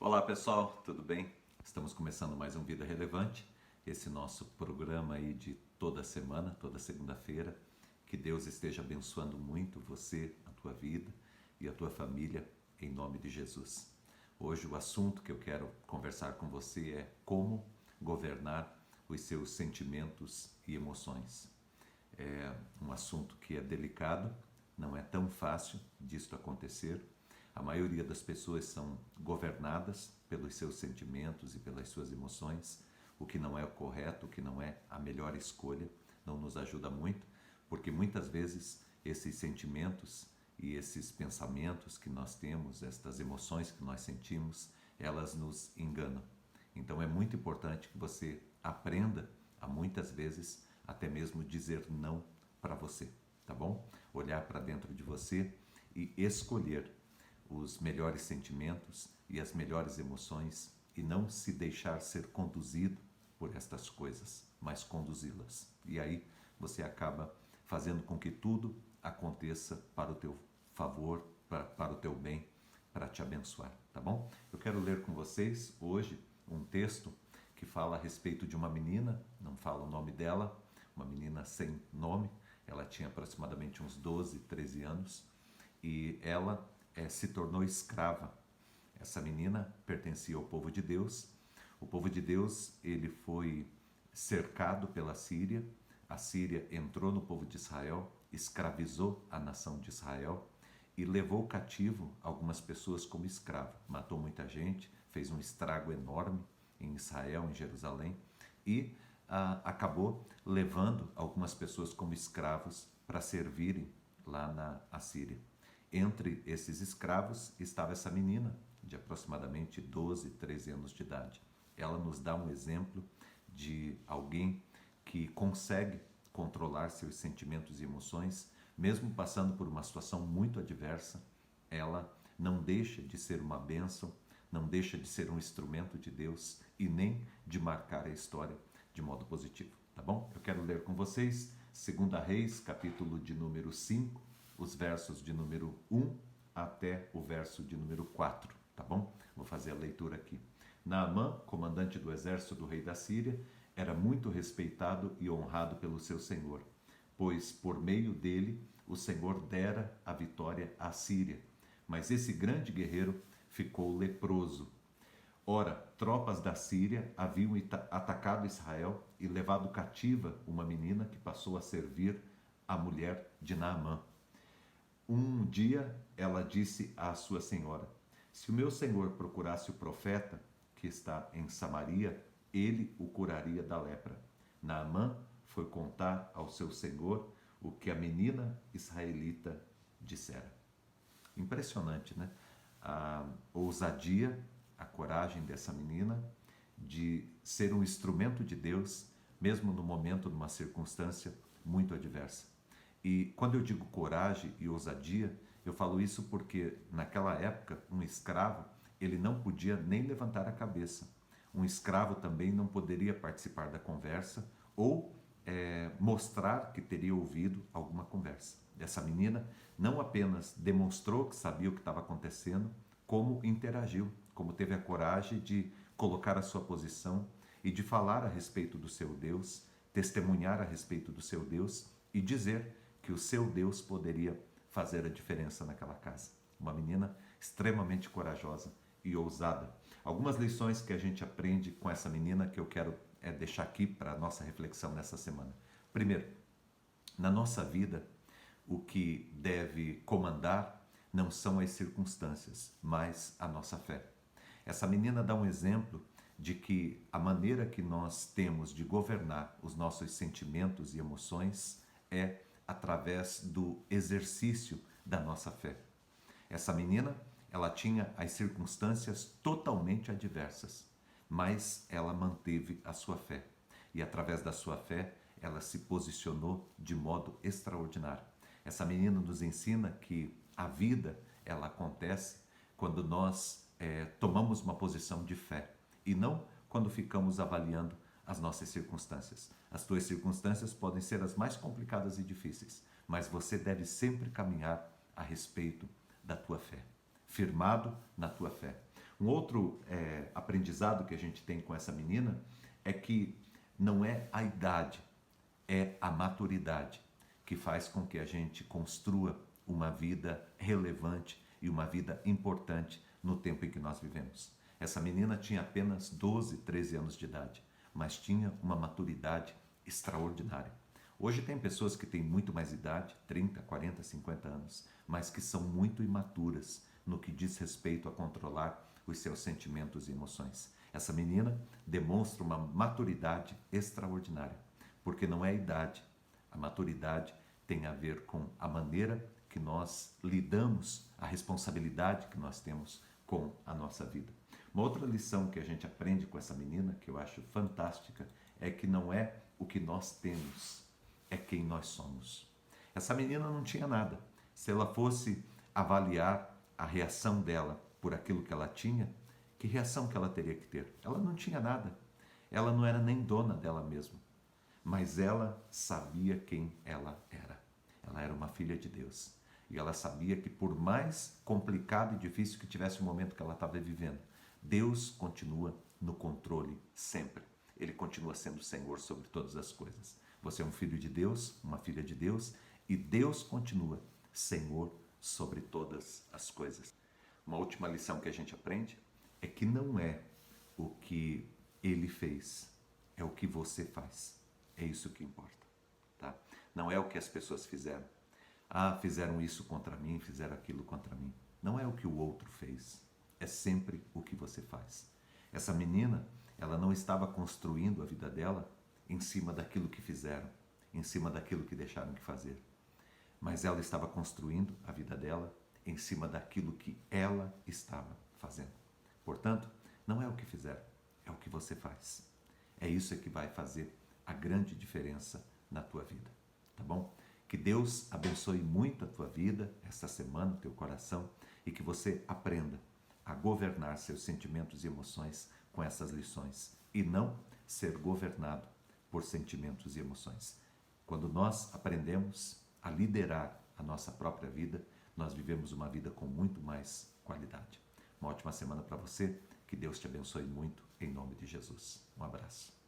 Olá pessoal, tudo bem? Estamos começando mais um Vida Relevante, esse nosso programa aí de toda semana, toda segunda-feira. Que Deus esteja abençoando muito você, a tua vida e a tua família, em nome de Jesus. Hoje o assunto que eu quero conversar com você é como governar os seus sentimentos e emoções. É um assunto que é delicado, não é tão fácil disto acontecer. A maioria das pessoas são governadas pelos seus sentimentos e pelas suas emoções, o que não é o correto, o que não é a melhor escolha, não nos ajuda muito, porque muitas vezes esses sentimentos e esses pensamentos que nós temos, estas emoções que nós sentimos, elas nos enganam. Então é muito importante que você aprenda a muitas vezes até mesmo dizer não para você, tá bom? Olhar para dentro de você e escolher os melhores sentimentos e as melhores emoções e não se deixar ser conduzido por estas coisas, mas conduzi-las. E aí você acaba fazendo com que tudo aconteça para o teu favor, para o teu bem, para te abençoar, tá bom? Eu quero ler com vocês hoje um texto que fala a respeito de uma menina, não fala o nome dela, uma menina sem nome, ela tinha aproximadamente uns 12, 13 anos e ela se tornou escrava. Essa menina pertencia ao povo de Deus. O povo de Deus, ele foi cercado pela Síria. A Síria entrou no povo de Israel, escravizou a nação de Israel e levou cativo algumas pessoas como escravo. Matou muita gente, fez um estrago enorme em Israel, em Jerusalém e acabou levando algumas pessoas como escravos para servirem lá na Assíria. Entre esses escravos estava essa menina de aproximadamente 12, 13 anos de idade. Ela nos dá um exemplo de alguém que consegue controlar seus sentimentos e emoções, mesmo passando por uma situação muito adversa. Ela não deixa de ser uma bênção, não deixa de ser um instrumento de Deus e nem de marcar a história de modo positivo, tá bom? Eu quero ler com vocês 2 Reis, capítulo de número 5, os versos de número 1 até o verso de número 4, tá bom? Vou fazer a leitura aqui. Naamã, comandante do exército do rei da Síria, era muito respeitado e honrado pelo seu senhor, pois por meio dele o Senhor dera a vitória à Síria. Mas esse grande guerreiro ficou leproso. Ora, tropas da Síria haviam atacado Israel e levado cativa uma menina que passou a servir a mulher de Naamã. Um dia ela disse à sua senhora: se o meu senhor procurasse o profeta que está em Samaria, ele o curaria da lepra. Naamã foi contar ao seu senhor o que a menina israelita dissera. Impressionante, né? A ousadia, a coragem dessa menina de ser um instrumento de Deus, mesmo no momento, numa circunstância muito adversa. E quando eu digo coragem e ousadia, eu falo isso porque naquela época um escravo, ele não podia nem levantar a cabeça. Um escravo também não poderia participar da conversa ou mostrar que teria ouvido alguma conversa. Essa menina não apenas demonstrou que sabia o que estava acontecendo, como interagiu, como teve a coragem de colocar a sua posição e de falar a respeito do seu Deus, testemunhar a respeito do seu Deus e dizer que o seu Deus poderia fazer a diferença naquela casa. Uma menina extremamente corajosa e ousada. Algumas lições que a gente aprende com essa menina que eu quero deixar aqui para a nossa reflexão nessa semana. Primeiro, na nossa vida, o que deve comandar não são as circunstâncias, mas a nossa fé. Essa menina dá um exemplo de que a maneira que nós temos de governar os nossos sentimentos e emoções é através do exercício da nossa fé. Essa menina, ela tinha as circunstâncias totalmente adversas, mas ela manteve a sua fé. E através da sua fé, ela se posicionou de modo extraordinário. Essa menina nos ensina que a vida, ela acontece quando nós tomamos uma posição de fé e não quando ficamos avaliando as nossas circunstâncias. As tuas circunstâncias podem ser as mais complicadas e difíceis, mas você deve sempre caminhar a respeito da tua fé, firmado na tua fé. Um outro aprendizado que a gente tem com essa menina é que não é a idade, é a maturidade que faz com que a gente construa uma vida relevante e uma vida importante no tempo em que nós vivemos. Essa menina tinha apenas 12, 13 anos de idade, mas tinha uma maturidade extraordinária. Hoje tem pessoas que têm muito mais idade, 30, 40, 50 anos, mas que são muito imaturas no que diz respeito a controlar os seus sentimentos e emoções. Essa menina demonstra uma maturidade extraordinária, porque não é a idade. A maturidade tem a ver com a maneira que nós lidamos, a responsabilidade que nós temos com a nossa vida. Uma outra lição que a gente aprende com essa menina, que eu acho fantástica, é que não é o que nós temos, é quem nós somos. Essa menina não tinha nada. Se ela fosse avaliar a reação dela por aquilo que ela tinha, que reação que ela teria que ter? Ela não tinha nada. Ela não era nem dona dela mesma. Mas ela sabia quem ela era. Ela era uma filha de Deus. E ela sabia que por mais complicado e difícil que tivesse o momento que ela estava vivendo, Deus continua no controle sempre. Ele continua sendo o Senhor sobre todas as coisas. Você é um filho de Deus, uma filha de Deus, e Deus continua Senhor sobre todas as coisas. Uma última lição que a gente aprende é que não é o que Ele fez, é o que você faz. É isso que importa, tá? Não é o que as pessoas fizeram. Ah, fizeram isso contra mim, fizeram aquilo contra mim. Não é o que o outro fez, é sempre o que você faz. Essa menina, ela não estava construindo a vida dela em cima daquilo que fizeram, em cima daquilo que deixaram de fazer. Mas ela estava construindo a vida dela em cima daquilo que ela estava fazendo. Portanto, não é o que fizeram, é o que você faz. É isso que vai fazer a grande diferença na tua vida, tá bom? Que Deus abençoe muito a tua vida, esta semana, o teu coração, e que você aprenda a governar seus sentimentos e emoções com essas lições e não ser governado por sentimentos e emoções. Quando nós aprendemos a liderar a nossa própria vida, nós vivemos uma vida com muito mais qualidade. Uma ótima semana para você, que Deus te abençoe muito, em nome de Jesus. Um abraço.